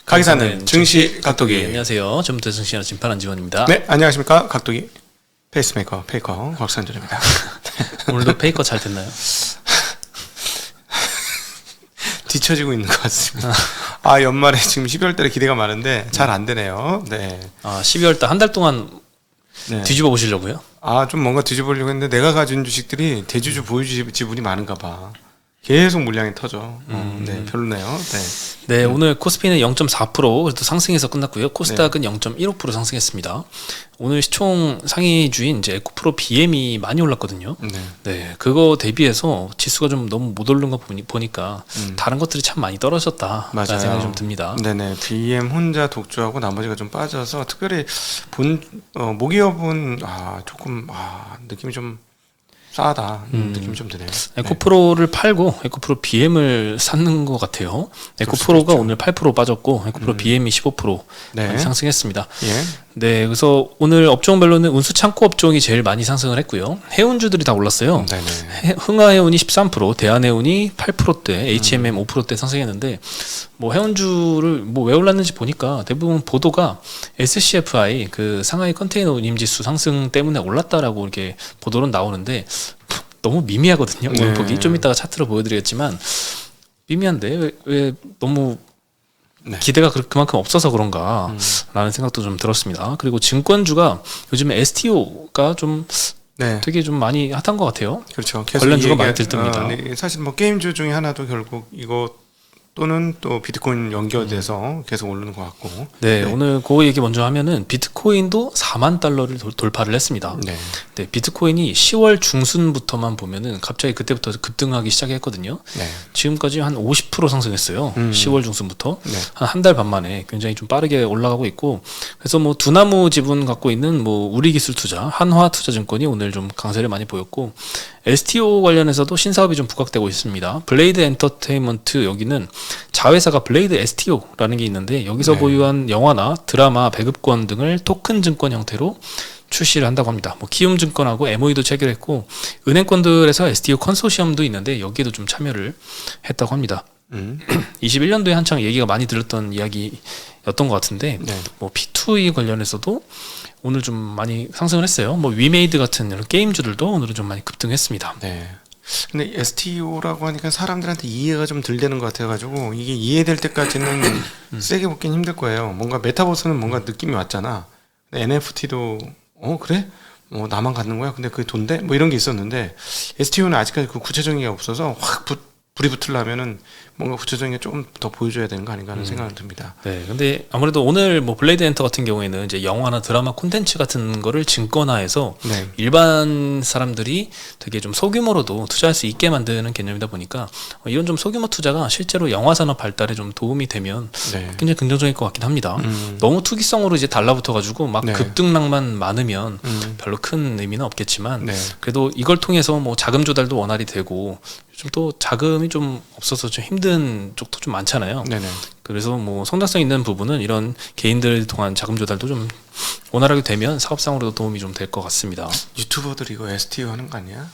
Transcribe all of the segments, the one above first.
가기사는 증시 각도기. 안녕하세요. 전부터 증시하는 진판한 지원입니다. 네, 안녕하십니까. 각도기 페이스메이커 페이커 곽선준입니다. 오늘도 페이커 잘 됐나요? 뒤처지고 있는 것 같습니다. 아, 연말에 지금 12월 달에 기대가 많은데 잘 안 되네요. 네. 아, 12월 달 한 달 동안 네. 뒤집어 보시려고요? 아, 좀 뭔가 뒤집으려고 했는데 내가 가진 주식들이 대주주 보유주 지분이 많은가 봐. 계속 물량이 터져. 네, 별로네요. 네. 네, 오늘 코스피는 0.4% 그래도 상승해서 끝났고요. 코스닥은 0.15% 상승했습니다. 오늘 시총 상위주인 이제 에코프로 BM이 많이 올랐거든요. 네, 그거 대비해서 지수가 좀 너무 못 오른 거 보니까 다른 것들이 참 많이 떨어졌다. 라는 생각이 좀 듭니다. 네네, BM 혼자 독주하고 나머지가 좀 빠져서 특별히 모기업은 조금 느낌이 좀 싸다 느낌이 좀 드네요. 에코프로를 팔고 에코프로 BM을 샀는 것 같아요. 에코프로가 오늘 8% 빠졌고 에코프로 BM이 15% 네. 상승했습니다. 예. 네, 그래서 오늘 업종별로는 운수 창고 업종이 제일 많이 상승을 했고요. 해운주들이 다 올랐어요. 네네. 흥하해운이 13%, 대한해운이 8%대, HMM 5%대 상승했는데 뭐 해운주를 뭐 왜 올랐는지 보니까 대부분 보도가 SCFI 그 상하이 컨테이너 운임지수 상승 때문에 올랐다라고 이렇게 보도는 나오는데 너무 미미하거든요. 오늘 보기 좀 이따가 차트로 보여드리겠지만 미미한데 왜 너무 기대가 그만큼 없어서 그런가 라는 생각도 좀 들었습니다. 그리고 증권주가 요즘에 STO가 좀 되게 좀 많이 핫한 것 같아요. 그렇죠. 계속 관련주가 많이 들뜹니다. 네, 사실 뭐 게임주 중에 하나도 결국 이거 또는 또 비트코인 연결돼서 계속 오르는 것 같고. 네, 오늘 그 얘기 먼저 하면은 비트코인도 4만 달러를 돌파를 했습니다. 네, 비트코인이 10월 중순부터만 보면은 갑자기 그때부터 급등하기 시작했거든요. 지금까지 한 50% 상승했어요. 10월 중순부터 한 달 반 만에 굉장히 좀 빠르게 올라가고 있고, 그래서 뭐 두나무 지분 갖고 있는 뭐 우리기술투자, 한화투자증권이 오늘 좀 강세를 많이 보였고, STO 관련해서도 신사업이 좀 부각되고 있습니다. 블레이드 엔터테인먼트, 여기는 자회사가 블레이드 STO라는 게 있는데 여기서 보유한 영화나 드라마, 배급권 등을 토큰 증권 형태로 출시를 한다고 합니다. 뭐 키움증권하고 MOU도 체결했고 은행권들에서 STO 컨소시엄도 있는데 여기에도 좀 참여를 했다고 합니다. 21년도에 한창 얘기가 많이 들었던 이야기였던 것 같은데 뭐 P2E 관련해서도 오늘 좀 많이 상승을 했어요. 뭐 위메이드 같은 이런 게임주들도 오늘은 좀 많이 급등했습니다. 네. 근데 STO라고 하니까 사람들한테 이해가 좀 덜 되는 것 같아가지고 이게 이해될 때까지는 세게 먹긴 힘들 거예요. 뭔가 메타버스는 뭔가 느낌이 왔잖아. NFT도 그래? 나만 갖는 거야? 근데 그게 돈데? 뭐 이런 게 있었는데 STO는 아직까지 그 구체적인 게 없어서 확 불이 붙으려면은 뭔가 구체적인 게 조금 더 보여줘야 되는 거 아닌가 하는 생각은 듭니다. 네, 근데 아무래도 오늘 뭐 블레이드 엔터 같은 경우에는 이제 영화나 드라마 콘텐츠 같은 거를 증권화해서 일반 사람들이 되게 좀 소규모로도 투자할 수 있게 만드는 개념이다 보니까 이런 좀 소규모 투자가 실제로 영화 산업 발달에 좀 도움이 되면 굉장히 긍정적일 것 같긴 합니다. 너무 투기성으로 이제 달라붙어가지고 막 급등락만 많으면 별로 큰 의미는 없겠지만 그래도 이걸 통해서 뭐 자금 조달도 원활히 되고 요즘 또 자금이 좀 없어서 좀 힘든 쪽도 좀 많잖아요. 그래서 뭐 성장성 있는 부분은 이런 개인들 통한 자금 조달도 좀 원활하게 되면 사업상으로도 도움이 좀 될 것 같습니다. 유튜버들 이거 STO 하는 거 아니야?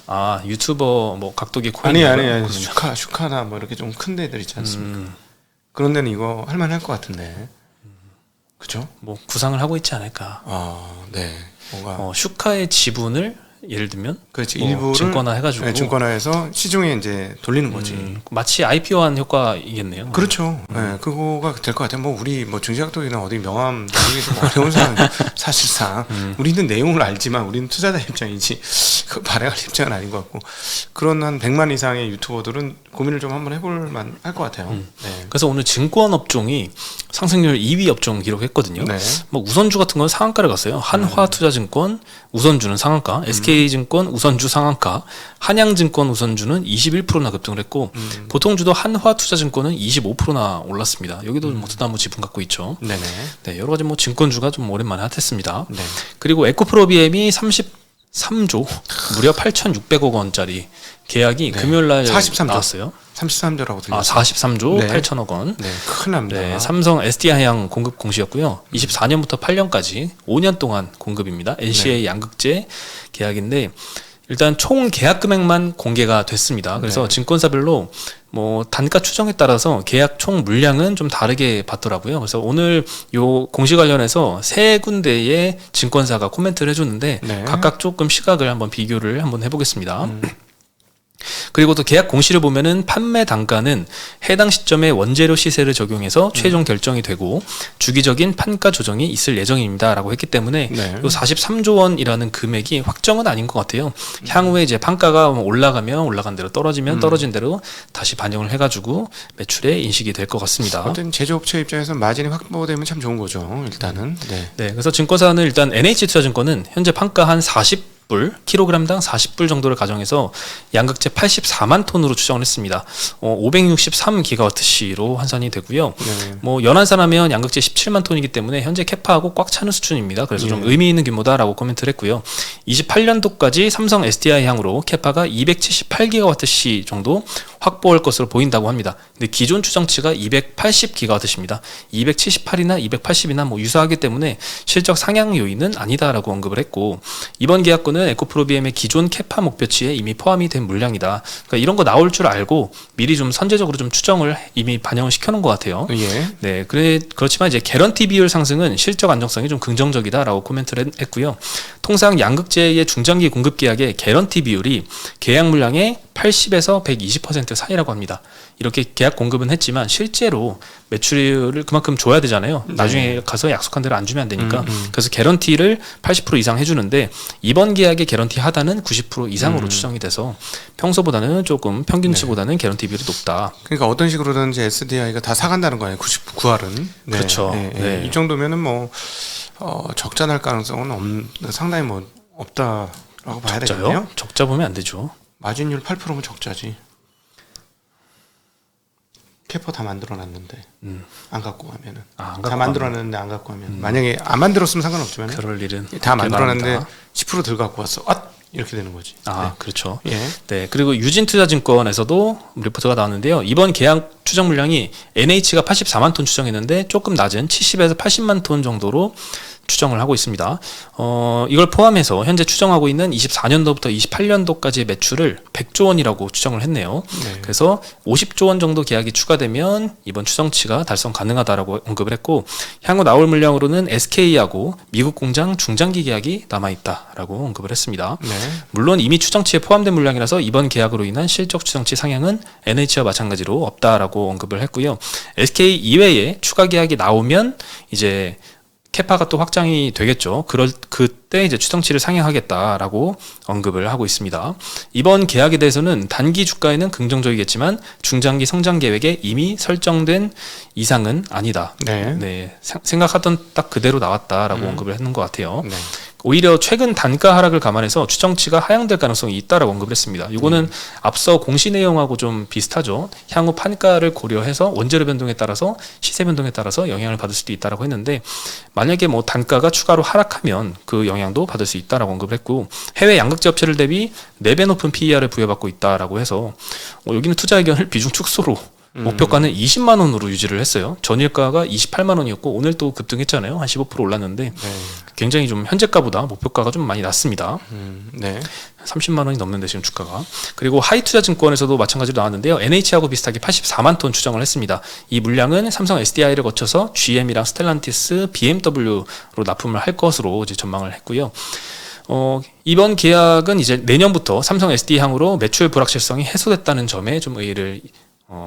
아, 유튜버 뭐 각도기 코인 아니 슈카나 뭐 이렇게 좀 큰 데들 있지 않습니까? 그런 데는 이거 할만할 것 같은데. 그죠? 뭐 구상을 하고 있지 않을까. 네. 뭔가 슈카의 지분을 예를 들면 그렇지, 일부를 증권화 해가지고 증권화해서 시중에 이제 돌리는 거지. 마치 IPO한 효과이겠네요. 그렇죠. 그거가 될 것 같아요. 뭐 우리 뭐 증시학도이나 어디 명함 이게 좀 어려운 사람 사실상 우리는 내용을 알지만 우리는 투자자 입장이지 그 발행할 입장은 아닌 것 같고 그런 한 100만 이상의 유튜버들은 고민을 좀 한번 해볼 만할 것 같아요. 그래서 오늘 증권 업종이 상승률 2위 업종 기록했거든요. 뭐 우선주 같은 건 상한가를 갔어요. 한화투자증권 우선주는 상한가, SK증권 우선주 상한가, 한양증권 우선주는 21%나 급등을 했고 보통주도 한화투자증권은 25%나 올랐습니다. 여기도 뭐 두나무 지분 갖고 있죠. 네, 여러 가지 뭐 증권주가 좀 오랜만에 핫했습니다. 그리고 에코프로비엠이 33조 무려 8,600억 원짜리 계약이 금요일날 43조. 나왔어요. 33조라고 들렸어요. 43조 8천억 원. 큰일 납니다. 삼성 SD하양 공급 공시였고요. 24년부터 8년까지 5년 동안 공급입니다. NCA 양극재 계약인데 일단 총 계약 금액만 공개가 됐습니다. 그래서 증권사별로 뭐 단가 추정에 따라서 계약 총 물량은 좀 다르게 받더라고요. 그래서 오늘 요 공시 관련해서 세 군데의 증권사가 코멘트를 해줬는데 각각 조금 시각을 한번 비교를 한번 해보겠습니다. 그리고 또 계약 공시를 보면은 판매 단가는 해당 시점에 원재료 시세를 적용해서 최종 결정이 되고 주기적인 판가 조정이 있을 예정입니다라고 했기 때문에 요 43조 원이라는 금액이 확정은 아닌 것 같아요. 향후에 이제 판가가 올라가면 올라간 대로 떨어지면 떨어진 대로 다시 반영을 해가지고 매출에 인식이 될 것 같습니다. 어떤 제조업체 입장에서 마진이 확보되면 참 좋은 거죠. 일단은. 네, 그래서 증권사는 일단 NH투자증권은 현재 판가 한 40불, 킬로그램당 40불 정도를 가정해서 양극재 84만 톤으로 추정을 했습니다. 563기가와트시로 환산이 되고요. 뭐 연환산하면 양극재 17만 톤이기 때문에 현재 캐파하고 꽉 차는 수준입니다. 그래서 좀 의미 있는 규모다라고 코멘트를 했고요. 28년도까지 삼성 SDI 향으로 캐파가 278기가와트시 정도 확보할 것으로 보인다고 합니다. 근데 기존 추정치가 280기가와트시입니다. 278이나 280이나 뭐 유사하기 때문에 실적 상향 요인은 아니다라고 언급을 했고, 이번 계약권은 에코프로비엠의 기존 캐파 목표치에 이미 포함이 된 물량이다. 그러니까 이런 거 나올 줄 알고 미리 좀 선제적으로 좀 추정을 이미 반영을 시켜놓은 것 같아요. 네, 그렇지만 이제 개런티 비율 상승은 실적 안정성이 좀 긍정적이다라고 코멘트를 했고요. 통상 양극재의 중장기 공급 계약의 개런티 비율이 계약 물량의 80에서 120% 사이라고 합니다. 이렇게 계약 공급은 했지만 실제로 매출을 그만큼 줘야 되잖아요. 나중에 가서 약속한 대로 안 주면 안 되니까. 그래서 개런티를 80% 이상 해주는데 이번 계약의 개런티 하단은 90% 이상으로 추정이 돼서 평소보다는 조금 평균치보다는 개런티 비율이 높다. 그러니까 어떤 식으로든지 SDI가 다 사간다는 거예요. 99할은. 그렇죠. 이 정도면은 뭐 적자 날 가능성은 상당히 뭐 없다라고 봐야 되겠네요. 적자 보면 안 되죠. 마진율 8%면 적자지. 캐퍼 다 만들어놨는데 안 갖고 가면은 다 만들어놨는데 안 갖고 가면 만약에 안 만들었으면 상관없지만 그럴 일은 다 만들어놨는데 10% 덜 갖고 왔어. 이렇게 되는 거지. 그렇죠. 네, 그리고 유진투자증권에서도 리포트가 나왔는데요. 이번 계약 추정 물량이 NH가 84만 톤 추정했는데 조금 낮은 70에서 80만 톤 정도로 추정을 하고 있습니다. 이걸 포함해서 현재 추정하고 있는 24년도부터 28년도까지의 매출을 100조 원이라고 추정을 했네요. 그래서 50조 원 정도 계약이 추가되면 이번 추정치가 달성 가능하다라고 언급을 했고, 향후 나올 물량으로는 SK하고 미국 공장 중장기 계약이 남아있다라고 언급을 했습니다. 물론 이미 추정치에 포함된 물량이라서 이번 계약으로 인한 실적 추정치 상향은 NH와 마찬가지로 없다라고 언급을 했고요. SK 이외에 추가 계약이 나오면 이제 캐파가 또 확장이 되겠죠. 그때 이제 추정치를 상향하겠다라고 언급을 하고 있습니다. 이번 계약에 대해서는 단기 주가에는 긍정적이겠지만 중장기 성장 계획에 이미 설정된 이상은 아니다. 생각하던 딱 그대로 나왔다라고 언급을 했는 것 같아요. 오히려 최근 단가 하락을 감안해서 추정치가 하향될 가능성이 있다라고 언급을 했습니다. 이거는 앞서 공시 내용하고 좀 비슷하죠. 향후 판가를 고려해서 원재료 변동에 따라서 시세 변동에 따라서 영향을 받을 수도 있다라고 했는데, 만약에 뭐 단가가 추가로 하락하면 그 영향도 받을 수 있다라고 언급을 했고, 해외 양극재 업체를 대비 4배 높은 PER을 부여받고 있다라고 해서 여기는 투자 의견을 비중 축소로 목표가는 20만 원으로 유지를 했어요. 전일가가 28만 원이었고 오늘 또 급등했잖아요. 한 15% 올랐는데 굉장히 좀 현재가보다 목표가가 좀 많이 낮습니다. 30만 원이 넘는데 지금 주가가. 그리고 하이투자증권에서도 마찬가지로 나왔는데요. NH하고 비슷하게 84만 톤 추정을 했습니다. 이 물량은 삼성 SDI를 거쳐서 GM이랑 스텔란티스, BMW로 납품을 할 것으로 이제 전망을 했고요. 이번 계약은 이제 내년부터 삼성 SD 향으로 매출 불확실성이 해소됐다는 점에 좀 의의를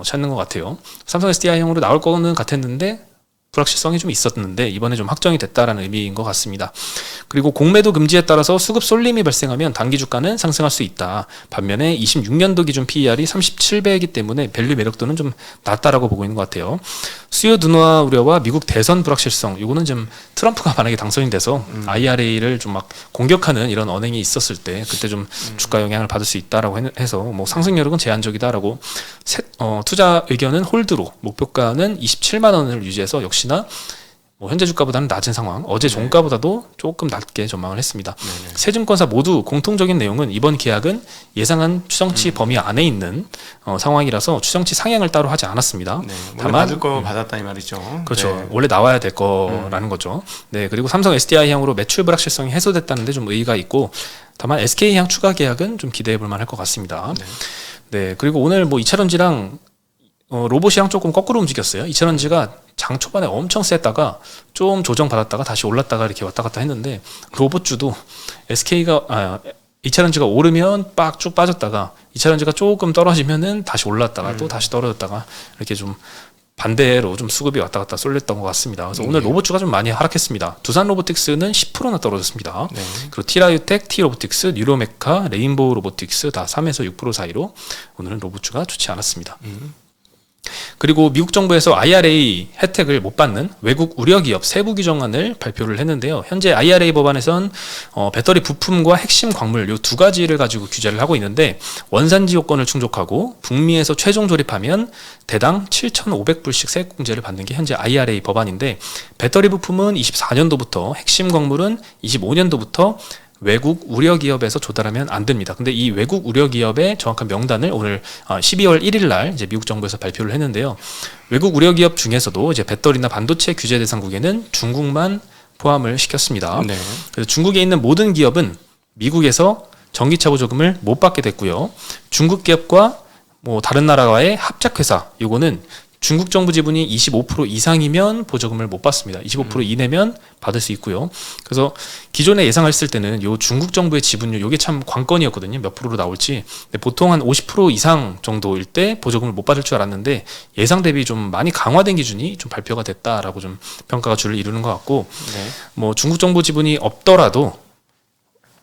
찾는 것 같아요. 삼성 SDI형으로 나올 거는 같았는데 불확실성이 좀 있었는데 이번에 좀 확정이 됐다라는 의미인 것 같습니다. 그리고 공매도 금지에 따라서 수급 쏠림이 발생하면 단기 주가는 상승할 수 있다. 반면에 26년도 기준 PER이 37배이기 때문에 밸류 매력도는 좀 낮다라고 보고 있는 것 같아요. 수요 둔화 우려와 미국 대선 불확실성, 이거는 좀 트럼프가 만약에 당선이 돼서 IRA를 좀 막 공격하는 이런 언행이 있었을 때 그때 좀 주가 영향을 받을 수 있다라고 해서 뭐 상승 여력은 제한적이다라고 투자 의견은 홀드로 목표가는 27만 원을 유지해서 역시나 뭐 현재 주가보다는 낮은 상황, 어제 네. 종가보다도 조금 낮게 전망을 했습니다. 네네. 세 증권사 모두 공통적인 내용은 이번 계약은 예상한 추정치 범위 안에 있는 상황이라서 추정치 상향을 따로 하지 않았습니다. 네. 원래 다만 받을 거 받았다 이 말이죠. 그렇죠. 네. 원래 나와야 될 거라는 거죠. 네, 그리고 삼성 SDI향으로 매출 불확실성이 해소됐다는데 좀 의의가 있고, 다만 SK향 추가 계약은 좀 기대해 볼 만할 것 같습니다. 네. 네, 그리고 오늘 뭐 이차전지랑 로봇이랑 조금 거꾸로 움직였어요. 이차전지가 장 초반에 엄청 셌다가 좀 조정받았다가 다시 올랐다가 이렇게 왔다 갔다 했는데, 로봇주도 이차전지가 오르면 빡 쭉 빠졌다가 이차전지가 조금 떨어지면은 다시 올랐다가 또 다시 떨어졌다가 이렇게 좀 반대로 좀 수급이 왔다 갔다 쏠렸던 것 같습니다. 그래서 오늘 로봇주가 좀 많이 하락했습니다. 두산 로보틱스는 10%나 떨어졌습니다. 네. 그리고 티라유텍, 티로보틱스, 뉴로메카, 레인보우 로보틱스 다 3에서 6% 사이로 오늘은 로봇주가 좋지 않았습니다. 그리고 미국 정부에서 IRA 혜택을 못 받는 외국 우려 기업 세부 규정안을 발표를 했는데요. 현재 IRA 법안에선 배터리 부품과 핵심 광물 요 두 가지를 가지고 규제를 하고 있는데, 원산지 요건을 충족하고 북미에서 최종 조립하면 대당 7,500불씩 세액공제를 받는 게 현재 IRA 법안인데, 배터리 부품은 24년도부터, 핵심 광물은 25년도부터 외국 우려 기업에서 조달하면 안 됩니다. 근데 이 외국 우려 기업의 정확한 명단을 오늘 12월 1일 날 이제 미국 정부에서 발표를 했는데요. 외국 우려 기업 중에서도 이제 배터리나 반도체 규제 대상국에는 중국만 포함을 시켰습니다. 네. 그래서 중국에 있는 모든 기업은 미국에서 전기차 보조금을 못 받게 됐고요. 중국 기업과 뭐 다른 나라와의 합작 회사, 요거는 중국 정부 지분이 25% 이상이면 보조금을 못 받습니다. 25% 이내면 받을 수 있고요. 그래서 기존에 예상했을 때는 요 중국 정부의 지분율, 요게 참 관건이었거든요. 몇 프로로 나올지. 근데 보통 한 50% 이상 정도일 때 보조금을 못 받을 줄 알았는데, 예상 대비 좀 많이 강화된 기준이 좀 발표가 됐다라고 좀 평가가 줄을 이루는 것 같고, 네. 뭐 중국 정부 지분이 없더라도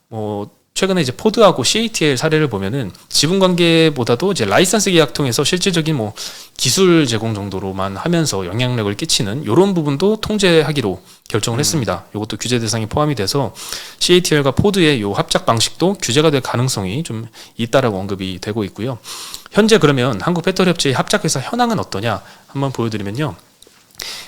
뭐 최근에 이제 포드하고 CATL 사례를 보면은 지분 관계보다도 이제 라이선스 계약 통해서 실질적인 뭐 기술 제공 정도로만 하면서 영향력을 끼치는 이런 부분도 통제하기로 결정을 했습니다. 이것도 규제 대상이 포함이 돼서 CATL과 포드의 요 합작 방식도 규제가 될 가능성이 좀 있다라고 언급이 되고 있고요. 현재 그러면 한국 배터리 업체의 합작 회사 현황은 어떠냐 한번 보여드리면요.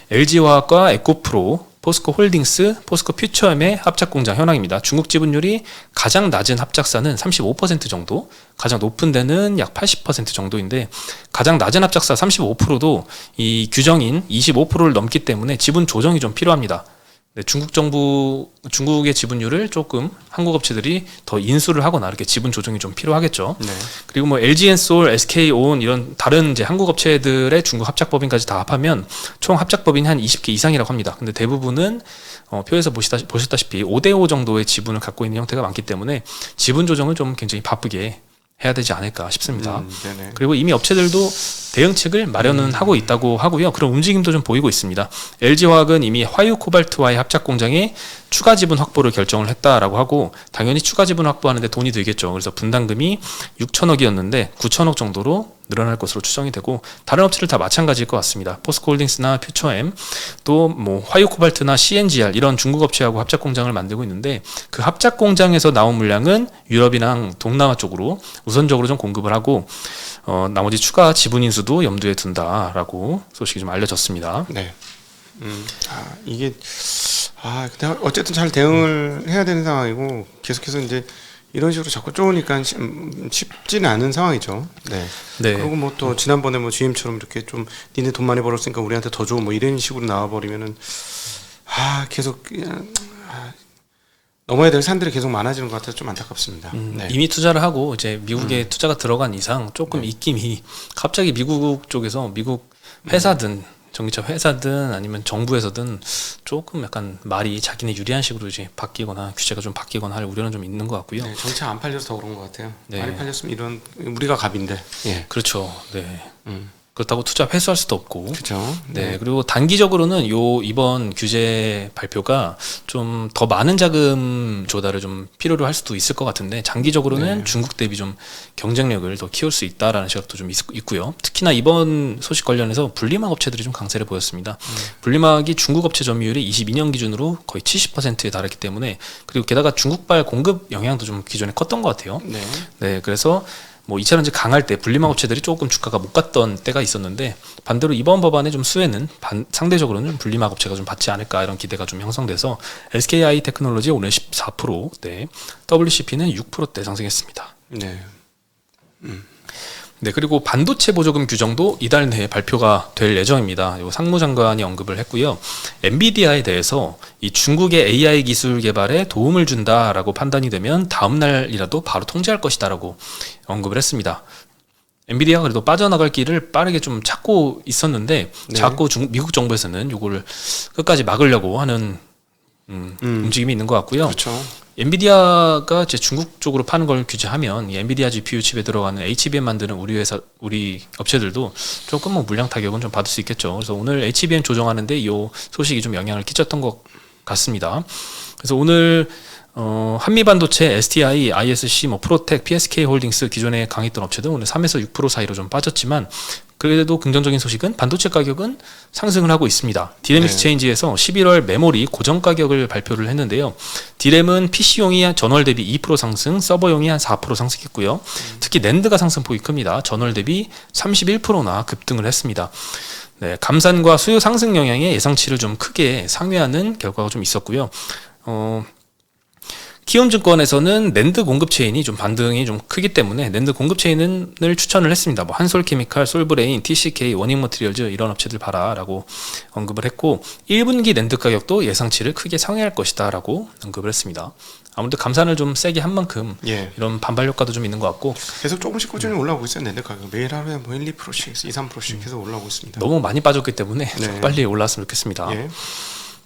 LG화학과 에코프로, 포스코 홀딩스, 포스코 퓨처엠의 합작 공장 현황입니다. 중국 지분율이 가장 낮은 합작사는 35% 정도, 가장 높은 데는 약 80% 정도인데, 가장 낮은 합작사 35%도 이 규정인 25%를 넘기 때문에 지분 조정이 좀 필요합니다. 네, 중국의 지분율을 조금 한국 업체들이 더 인수를 하거나 이렇게 지분 조정이 좀 필요하겠죠. 네. 그리고 뭐 LG엔솔, SK온 이런 다른 이제 한국 업체들의 중국 합작법인까지 다 합하면 총 합작법인이 한 20개 이상이라고 합니다. 근데 대부분은 표에서 보셨다시피 5대5 정도의 지분을 갖고 있는 형태가 많기 때문에 지분 조정을 좀 굉장히 바쁘게 해야 되지 않을까 싶습니다. 네네. 그리고 이미 업체들도 대응책을 마련은 하고 있다고 하고요. 그런 움직임도 좀 보이고 있습니다. LG화학은 이미 화유 코발트와의 합작 공장에 추가 지분 확보를 결정을 했다라고 하고, 당연히 추가 지분 확보하는데 돈이 들겠죠. 그래서 분담금이 6천억이었는데 9천억 정도로 늘어날 것으로 추정이 되고, 다른 업체들 다 마찬가지일 것 같습니다. 포스코홀딩스나 퓨처엠, 또 뭐 화유 코발트나 CNGR 이런 중국 업체하고 합작 공장을 만들고 있는데, 그 합작 공장에서 나온 물량은 유럽이랑 동남아 쪽으로 우선적으로 좀 공급을 하고, 나머지 추가 지분 인수도 염두에 둔다라고 소식이 좀 알려졌습니다. 네. 근데 어쨌든 잘 대응을 해야 되는 상황이고, 계속해서 이제 이런 식으로 자꾸 쪼으니까 쉽지는 않은 상황이죠. 네. 네. 그리고 뭐 또 지난번에 뭐 GM처럼 이렇게 좀 니네 돈 많이 벌었으니까 우리한테 더 줘 뭐 이런 식으로 나와버리면은 계속 넘어야 될 산들이 계속 많아지는 것 같아서 좀 안타깝습니다. 네. 이미 투자를 하고 이제 미국에 투자가 들어간 이상 조금 입김이 갑자기 미국 쪽에서 미국 회사든 전기차 회사든 아니면 정부에서든 조금 약간 말이 자기네 유리한 식으로 이제 바뀌거나 규제가 좀 바뀌거나 할 우려는 좀 있는 것 같고요. 네, 전차 안 팔려서 더 그런 것 같아요. 네. 많이 팔렸으면 이런 우리가 갑인데. 예. 그렇죠. 네. 그렇다고 투자 회수할 수도 없고. 그렇죠. 네. 그리고 단기적으로는 이번 규제 발표가 좀 더 많은 자금 조달을 좀 필요로 할 수도 있을 것 같은데, 장기적으로는 네. 중국 대비 좀 경쟁력을 더 키울 수 있다라는 시각도 좀 있고요. 특히나 이번 소식 관련해서 분리막 업체들이 좀 강세를 보였습니다. 분리막이 중국 업체 점유율이 22년 기준으로 거의 70%에 달했기 때문에, 그리고 게다가 중국발 공급 영향도 좀 기존에 컸던 것 같아요. 네. 네. 그래서 뭐 2차 전지 강할 때 분리막 업체들이 조금 주가가 못 갔던 때가 있었는데 반대로 이번 법안의 좀 수혜는 상대적으로는 좀 분리막 업체가 좀 받지 않을까 이런 기대가 좀 형성돼서 SKI 테크놀로지 오늘 14%대, WCP는 6%대 상승했습니다. 네. 네, 그리고 반도체 보조금 규정도 이달 내에 발표가 될 예정입니다. 요 상무장관이 언급을 했고요. 엔비디아에 대해서 이 중국의 AI 기술 개발에 도움을 준다라고 판단이 되면 다음 날이라도 바로 통제할 것이다라고 언급을 했습니다. 엔비디아가 그래도 빠져나갈 길을 빠르게 좀 찾고 있었는데 네. 자꾸 미국 정부에서는 요거를 끝까지 막으려고 하는 움직임이 있는 것 같고요. 그렇죠. 엔비디아가 이제 중국 쪽으로 파는 걸 규제하면 이 엔비디아 GPU 칩에 들어가는 HBM 만드는 우리 업체들도 조금 뭐 물량 타격은 좀 받을 수 있겠죠. 그래서 오늘 HBM 조정하는데 이 소식이 좀 영향을 끼쳤던 것 같습니다. 그래서 오늘 한미반도체, STI, ISC, 뭐 프로텍, PSK 홀딩스 기존에 강했던 업체들 오늘 3에서 6% 사이로 좀 빠졌지만 그래도 긍정적인 소식은 반도체 가격은 상승을 하고 있습니다. 디램 익스체인지에서 11월 메모리 고정 가격을 발표를 했는데요. 디램은 PC용이 전월 대비 2% 상승, 서버용이 한 4% 상승했고요. 특히 낸드가 상승폭이 큽니다. 전월 대비 31%나 급등을 했습니다. 네, 감산과 수요 상승 영향에 예상치를 좀 크게 상회하는 결과가 좀 있었고요. 키움증권에서는 낸드 공급 체인이 좀 반등이 좀 크기 때문에 낸드 공급 체인을 추천을 했습니다. 뭐 한솔케미칼, 솔브레인, TCK, 워닝머티리얼즈 이런 업체들 봐라라고 언급을 했고 1분기 낸드 가격도 예상치를 크게 상회할 것이다라고 언급을 했습니다. 아무래도 감산을 좀 세게 한 만큼 이런 반발 효과도 좀 있는 것 같고 계속 조금씩 꾸준히 올라오고 있어요. 낸드 가격 매일 하루에 뭐 1, 2%씩, 2, 3%씩 계속 올라오고 있습니다. 너무 많이 빠졌기 때문에 좀 빨리 올라왔으면 좋겠습니다.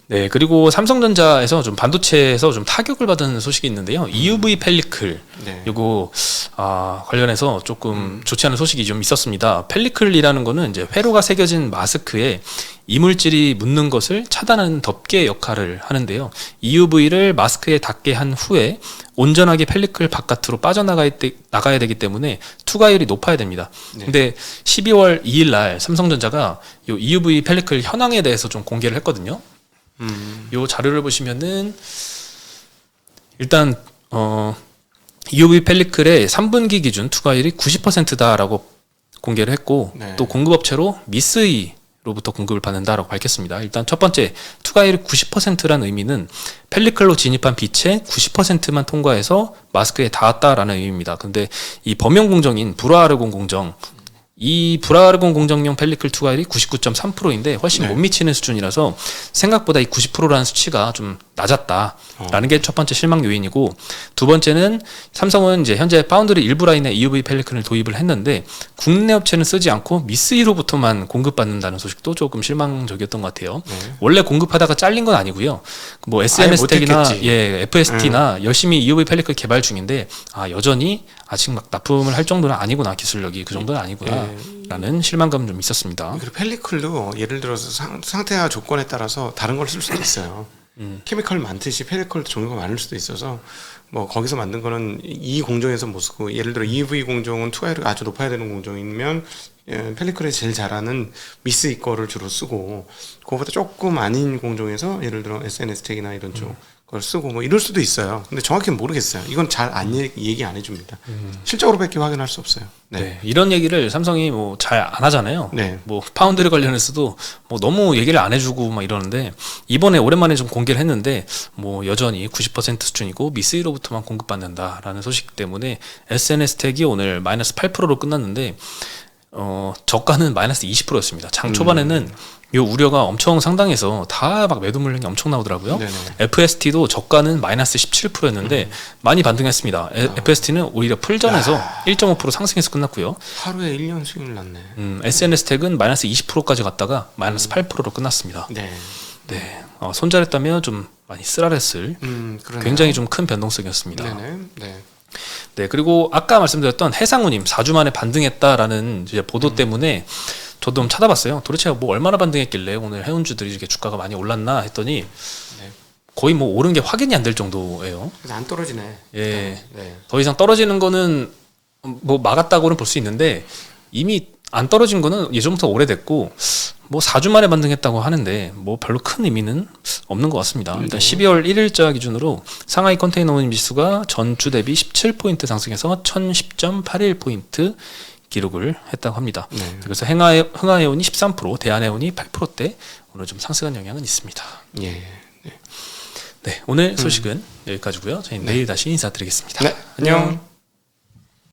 네, 그리고 삼성전자에서 좀 반도체에서 좀 타격을 받은 소식이 있는데요. EUV 펠리클, 요거 관련해서 조금 좋지 않은 소식이 좀 있었습니다. 펠리클이라는 거는 이제 회로가 새겨진 마스크에 이물질이 묻는 것을 차단하는 덮개 역할을 하는데요. EUV를 마스크에 닿게 한 후에 온전하게 펠리클 바깥으로 나가야 되기 때문에 투과율이 높아야 됩니다. 근데 12월 2일 날 삼성전자가 요 EUV 펠리클 현황에 대해서 좀 공개를 했거든요. 요 자료를 보시면은 일단 EUV 펠리클의 3분기 기준 투과율이 90%다라고 공개를 했고 또 공급업체로 미쓰이로부터 공급을 받는다라고 밝혔습니다. 일단 첫 번째 투과율이 90%라는 의미는 펠리클로 진입한 빛의 90%만 통과해서 마스크에 닿았다라는 의미입니다. 근데 이 범용 공정인 불화르곤 공정 이 브라르곤 공정용 펠리클 투과율이 99.3%인데 훨씬 못 미치는 수준이라서 생각보다 이 90%라는 수치가 좀 낮았다라는 게 첫 번째 실망 요인이고 두 번째는 삼성은 이제 현재 파운드리 일부 라인에 EUV 펠리클을 도입을 했는데 국내 업체는 쓰지 않고 미쓰이로부터만 공급받는다는 소식도 조금 실망적이었던 것 같아요. 원래 공급하다가 잘린 건 아니고요. 뭐 SMS텍이나 FST나 열심히 EUV 펠리클 개발 중인데 여전히 아직 막 납품을 할 정도는 아니구나, 기술력이 그 정도는 아니구나 라는 실망감은 좀 있었습니다. 그리고 펠리클도 예를 들어서 상태와 조건에 따라서 다른 걸 쓸 수도 있어요. 케미컬 많듯이 펠리클도 종류가 많을 수도 있어서 뭐 거기서 만든 거는 이 공정에서 못 쓰고 예를 들어 EUV 공정은 투과율이 아주 높아야 되는 공정이면 펠리클에 제일 잘하는 미쓰이 거를 주로 쓰고 그거보다 조금 아닌 공정에서 예를 들어 SNS텍이나 이런 쪽 걸 쓰고 뭐 이럴 수도 있어요. 근데 정확히는 모르겠어요. 이건 잘 얘기 안 해줍니다. 실적으로밖에 확인할 수 없어요. 이런 얘기를 삼성이 뭐 잘 안 하잖아요. 뭐 파운드리 관련해서도 뭐 너무 얘기를 안 해주고 막 이러는데 이번에 오랜만에 좀 공개를 했는데 뭐 여전히 90% 수준이고 미쓰이로부터만 공급받는다라는 소식 때문에 SNS텍이 오늘 마이너스 8%로 끝났는데 저가는 마이너스 20%였습니다. 장 초반에는 이 우려가 엄청 상당해서 다 막 매도 물량이 엄청 나오더라고요. FST도 저가는 마이너스 17%였는데 많이 반등했습니다. FST는 오히려 풀전에서 1.5% 상승해서 끝났고요. 하루에 1년 수익을 났네. SNS텍은 마이너스 20%까지 갔다가 마이너스 8%로 끝났습니다. 손절했다면 좀 많이 쓰라렸을 굉장히 좀 큰 변동성이었습니다. 네, 그리고 아까 말씀드렸던 해상우님 4주 만에 반등했다라는 이제 보도 때문에 저도 좀 찾아봤어요. 도대체 뭐 얼마나 반등했길래 오늘 해운주들이 이렇게 주가가 많이 올랐나 했더니 거의 뭐 오른 게 확인이 안 될 정도예요. 안 떨어지네. 더 이상 떨어지는 거는 뭐 막았다고는 볼 수 있는데 이미 안 떨어진 거는 예전부터 오래됐고 뭐 4주 만에 반등했다고 하는데 뭐 별로 큰 의미는 없는 것 같습니다. 일단 12월 1일자 기준으로 상하이 컨테이너 운임 지수가 전주 대비 17포인트 상승해서 1010.81포인트 기록을 했다고 합니다. 네. 그래서 흥하해운이 13%, 대한해운이 8%대 오늘 좀 상승한 영향은 있습니다. 예. 네. 네, 오늘 소식은 여기까지고요. 저희는 내일 다시 인사드리겠습니다. 네, 안녕.